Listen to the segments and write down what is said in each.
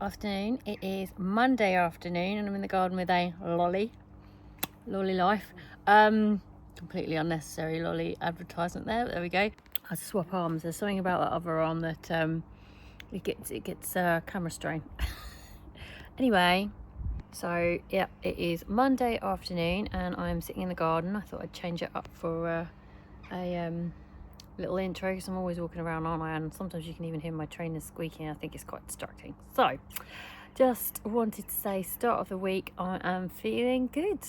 afternoon. It is Monday afternoon and I'm in the garden with a lolly life. Completely unnecessary lolly advertisement there we go. I swap arms. There's something about that other arm that it gets camera strain. Anyway, so yeah, it is Monday afternoon and I'm sitting in the garden. I thought I'd change it up for a little intro because I'm always walking around, aren't I? And sometimes you can even hear my trainers squeaking. I think it's quite distracting. So just wanted to say, start of the week, I am feeling good.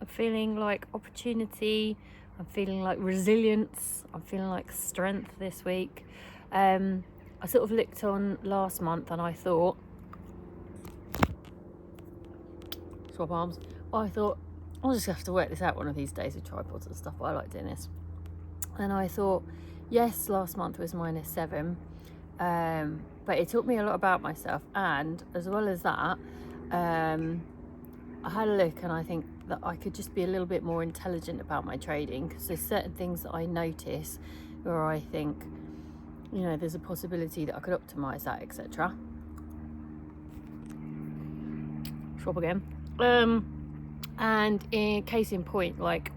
I'm feeling like opportunity. I'm feeling like resilience. I'm feeling like strength this week. I sort of looked on last month and I thought, swap arms. Well, I thought I'll just have to work this out one of these days with tripods and stuff, but I like doing this. And I thought, yes, last month was -7, but it taught me a lot about myself. And as well as that, I had a look and I think that I could just be a little bit more intelligent about my trading, because there's certain things that I notice where I think, you know, there's a possibility that I could optimize that, etc. Swap again. And in case in point, like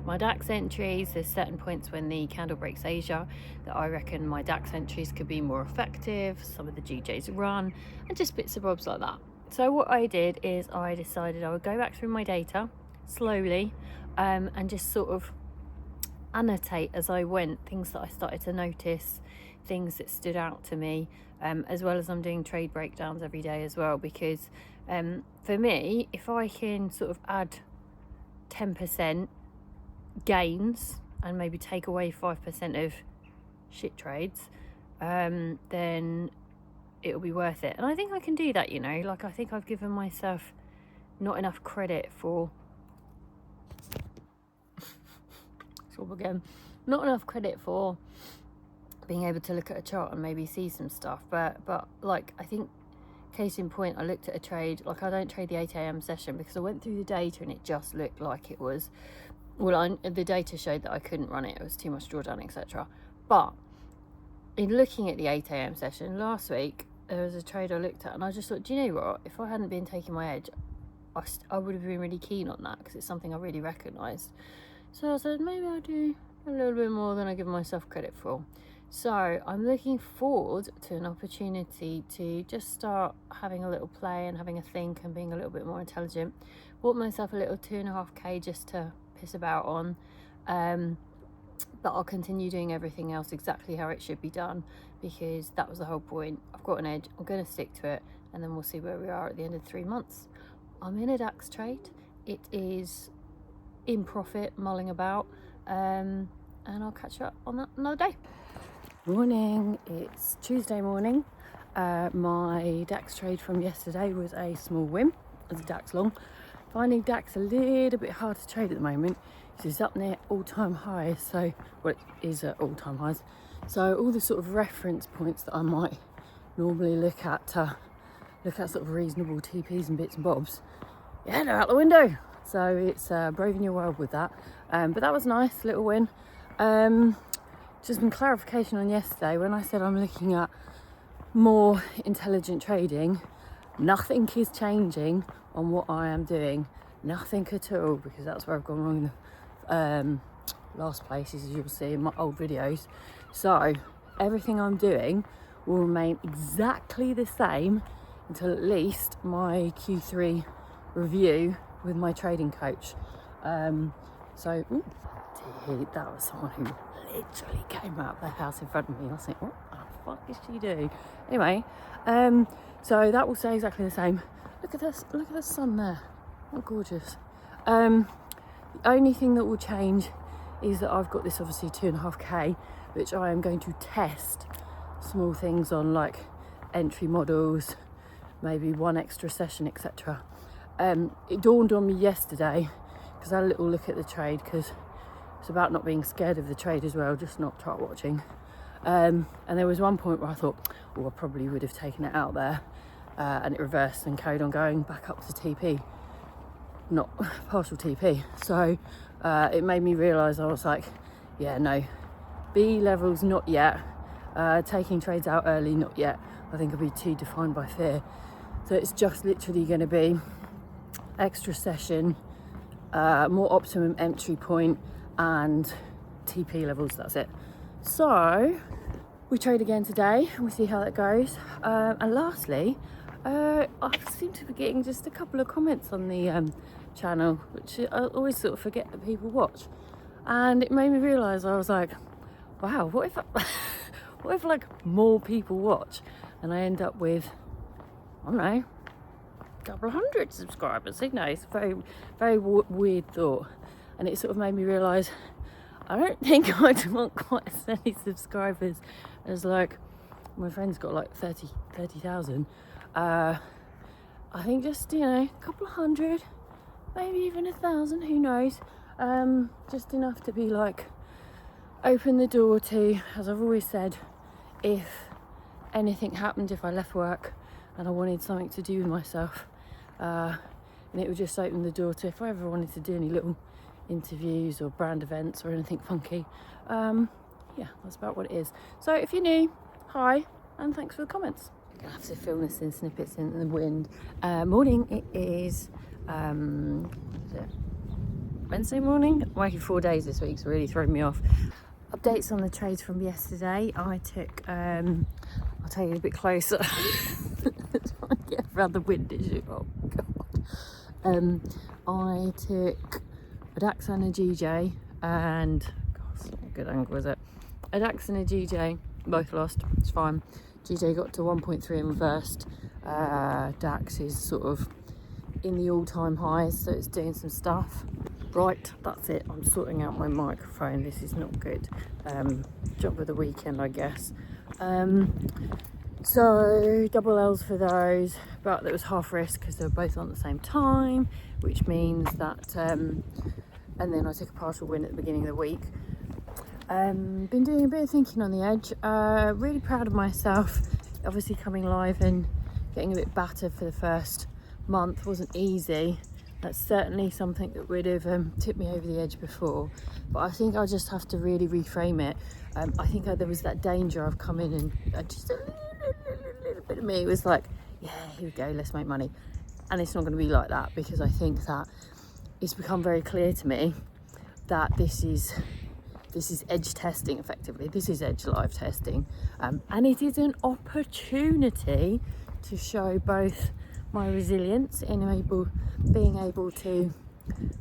my DAX entries, there's certain points when the candle breaks Asia that I reckon my DAX entries could be more effective, some of the GJs run, and just bits and bobs like that. So what I did is I decided I would go back through my data slowly and just sort of annotate as I went things that I started to notice, things that stood out to me, as well as I'm doing trade breakdowns every day as well, because for me, if I can sort of add 10% gains and maybe take away 5% of shit trades, then it'll be worth it. And I think I can do that, you know, like I think I've given myself not enough credit for not enough credit for being able to look at a chart and maybe see some stuff, but like I think case in point, I looked at a trade, like I don't trade the 8 a.m. session because I went through the data and it just looked like it was, well, the data showed that I couldn't run it, it was too much drawdown, etc. But in looking at the 8 a.m. session last week, there was a trade I looked at and I just thought, do you know what, if I hadn't been taking my edge, I would have been really keen on that because it's something I really recognised. So I said, maybe I'll do a little bit more than I give myself credit for. So I'm looking forward to an opportunity to just start having a little play and having a think and being a little bit more intelligent. Bought myself a little 2.5k just to piss about on, but I'll continue doing everything else exactly how it should be done, because that was the whole point. I've got an edge, I'm going to stick to it, and then we'll see where we are at the end of 3 months. I'm in a DAX trade. It is in profit, mulling about, and I'll catch you up on that another day. Morning, it's Tuesday morning. My DAX trade from yesterday was a small win as a DAX long. Finding DAX a little bit hard to trade at the moment. It's up near all-time highs, so, well, it is at all-time highs. So all the sort of reference points that I might normally look at sort of reasonable TPs and bits and bobs, yeah, they're out the window. So it's braving your world with that. But that was nice, little win. Just some clarification on yesterday when I said I'm looking at more intelligent trading. Nothing is changing on what I am doing, nothing at all, because that's where I've gone wrong in the last places, as you'll see in my old videos. So everything I'm doing will remain exactly the same until at least my Q3 review with my trading coach. So that was someone who literally came out of the house in front of me. I was like, what the fuck is she doing? Anyway, so that will stay exactly the same. Look at this, look at the sun there, how gorgeous. The only thing that will change is that I've got this obviously 2.5k, which I am going to test small things on, like entry models, maybe one extra session, etc. It dawned on me yesterday because I had a little look at the trade, because it's about not being scared of the trade as well, just not chart watching. And there was one point where I thought, oh, I probably would have taken it out there, and it reversed and carried on going back up to TP, not partial TP. So it made me realise, I was like, yeah, no, B levels not yet, taking trades out early not yet. I think I'll be too defined by fear. So it's just literally going to be extra session, more optimum entry point, and TP levels. That's it. So we trade again today and we see how that goes. And lastly, I seem to be getting just a couple of comments on the channel, which I always sort of forget that people watch, and it made me realise, I was like, wow, what if like more people watch and I end up with, I don't know, a couple of hundred subscribers? You know, it's a very, very weird thought, and it sort of made me realise I don't think I'd want quite as many subscribers as like my friend's got like 30,000. I think just, you know, a couple of hundred, maybe even 1,000, who knows, just enough to be like, open the door to, as I've always said, if anything happened, if I left work and I wanted something to do with myself, and it would just open the door to, if I ever wanted to do any little interviews or brand events or anything funky, yeah, that's about what it is. So if you're new, hi, and thanks for the comments. I'm gonna have to film this in snippets in the wind. Morning, it is Wednesday morning. I'm working 4 days this week, so really throwing me off. Updates on the trades from yesterday. I took, I'll take it a bit closer. Try and get around the wind issue. Oh god. I took a DAX and a GJ, and God, it's not a good angle, is it? A DAX and a GJ, both lost. It's fine. GJ got to 1.3 and reversed. DAX is sort of in the all-time highs, so it's doing some stuff. Right, that's it. I'm sorting out my microphone. This is not good. Job of the weekend, I guess. So double L's for those, but there was half risk because they were both on at the same time, which means that, and then I took a partial win at the beginning of the week. Been doing a bit of thinking on the edge. Really proud of myself. Obviously coming live and getting a bit battered for the first month wasn't easy. That's certainly something that would have tipped me over the edge before, but I think I just have to really reframe it. I think there was that danger of coming and just a little bit of me was like, yeah, here we go, let's make money. And it's not going to be like that, because I think that it's become very clear to me that this is edge testing effectively. This is edge live testing, and it is an opportunity to show both my resilience in being able to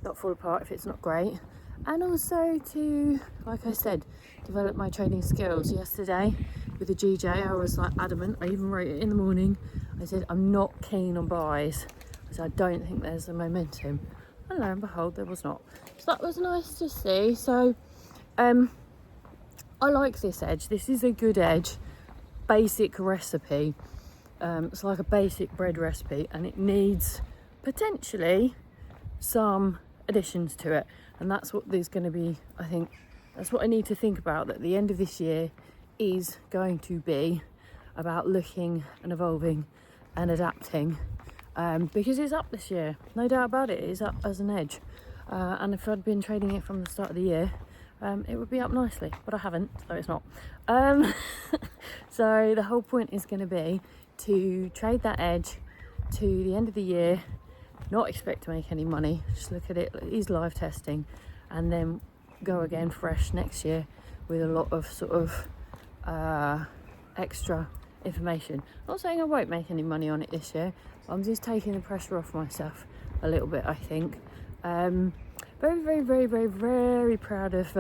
not fall apart if it's not great, and also to, like I said, develop my trading skills. Yesterday with the GJ, I was like adamant. I even wrote it in the morning. I said I'm not keen on buys. I said I don't think there's the momentum, and lo and behold, there was not. So that was nice to see. So I like this edge. This is a good edge, basic recipe. It's like a basic bread recipe, and it needs potentially some additions to it, and that's what there's going to be. I think that's what I need to think about, that the end of this year is going to be about looking and evolving and adapting, because it's up this year, no doubt about it. It's up as an edge, and if I'd been trading it from the start of the year, it would be up nicely, but I haven't, so it's not. So the whole point is going to be to trade that edge to the end of the year, not expect to make any money, just look at it is live testing, and then go again fresh next year with a lot of sort of extra information. Not saying I won't make any money on it this year, I'm just taking the pressure off myself a little bit, I think. Very, very, very, very, very proud of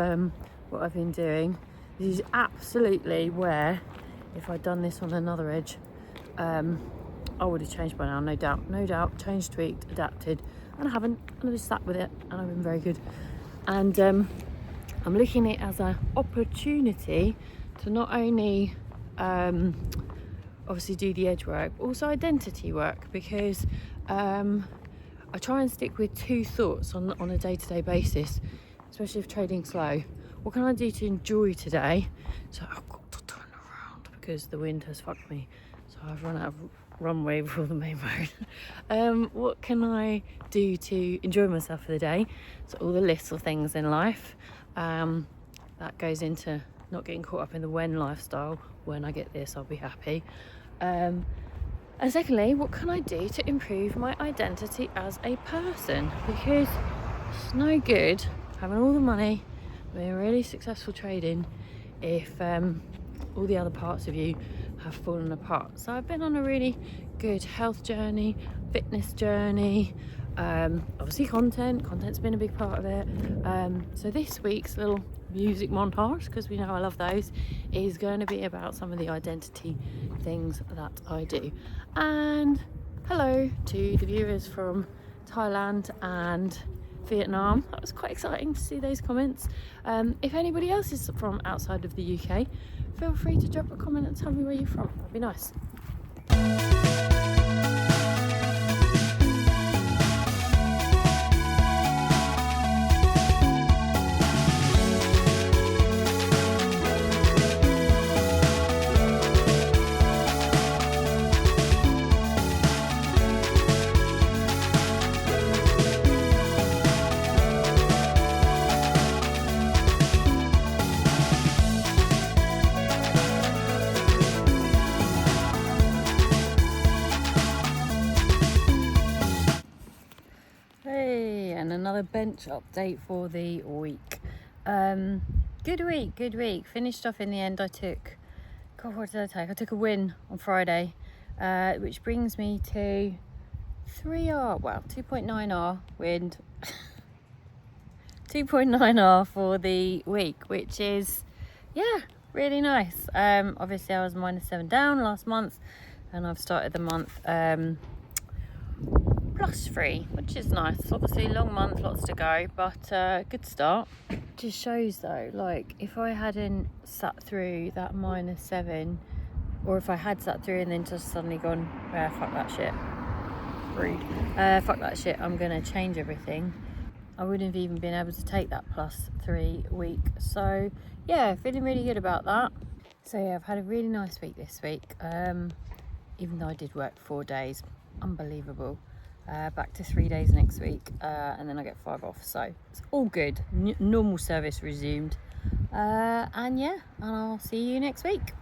what I've been doing. This is absolutely where, if I'd done this on another edge, I would have changed by now, no doubt, changed, tweaked, adapted, and I haven't, and I just sat with it, and I've been very good. And I'm looking at it as an opportunity to not only obviously do the edge work, but also identity work, because I try and stick with two thoughts on a day-to-day basis, especially if trading slow. What can I do to enjoy today? So I've got to turn around because the wind has fucked me. So I've run out of runway for the main road. What can I do to enjoy myself for the day? So all the little things in life. That goes into not getting caught up in the when lifestyle. When I get this, I'll be happy. And secondly, what can I do to improve my identity as a person? Because it's no good having all the money, being really successful trading, if all the other parts of you have fallen apart. So I've been on a really good health journey, fitness journey, obviously content's been a big part of it. So this week's little music montage, because we know I love those, is going to be about some of the identity things that I do. And hello to the viewers from Thailand and Vietnam. That was quite exciting to see those comments. If anybody else is from outside of the UK, feel free to drop a comment and tell me where you're from. That'd be nice. Another bench update for the week. Good week. Finished off in the end. I took, God, what did I take? I took a win on Friday, which brings me to 3R, well, 2.9R wind, 2.9R for the week, which is, yeah, really nice. Obviously I was -7 down last month, and I've started the month +3, which is nice. Obviously long month, lots to go, but good start. Just shows though, like if I hadn't sat through that -7, or if I had sat through and then just suddenly gone, fuck that shit, rude, fuck that shit, I'm gonna change everything, I wouldn't have even been able to take that +3 week. So yeah, feeling really good about that. So yeah, I've had a really nice week this week, even though I did work 4 days. Unbelievable. Back to 3 days next week, and then I get 5 off, so it's all good. Normal service resumed, and yeah, and I'll see you next week.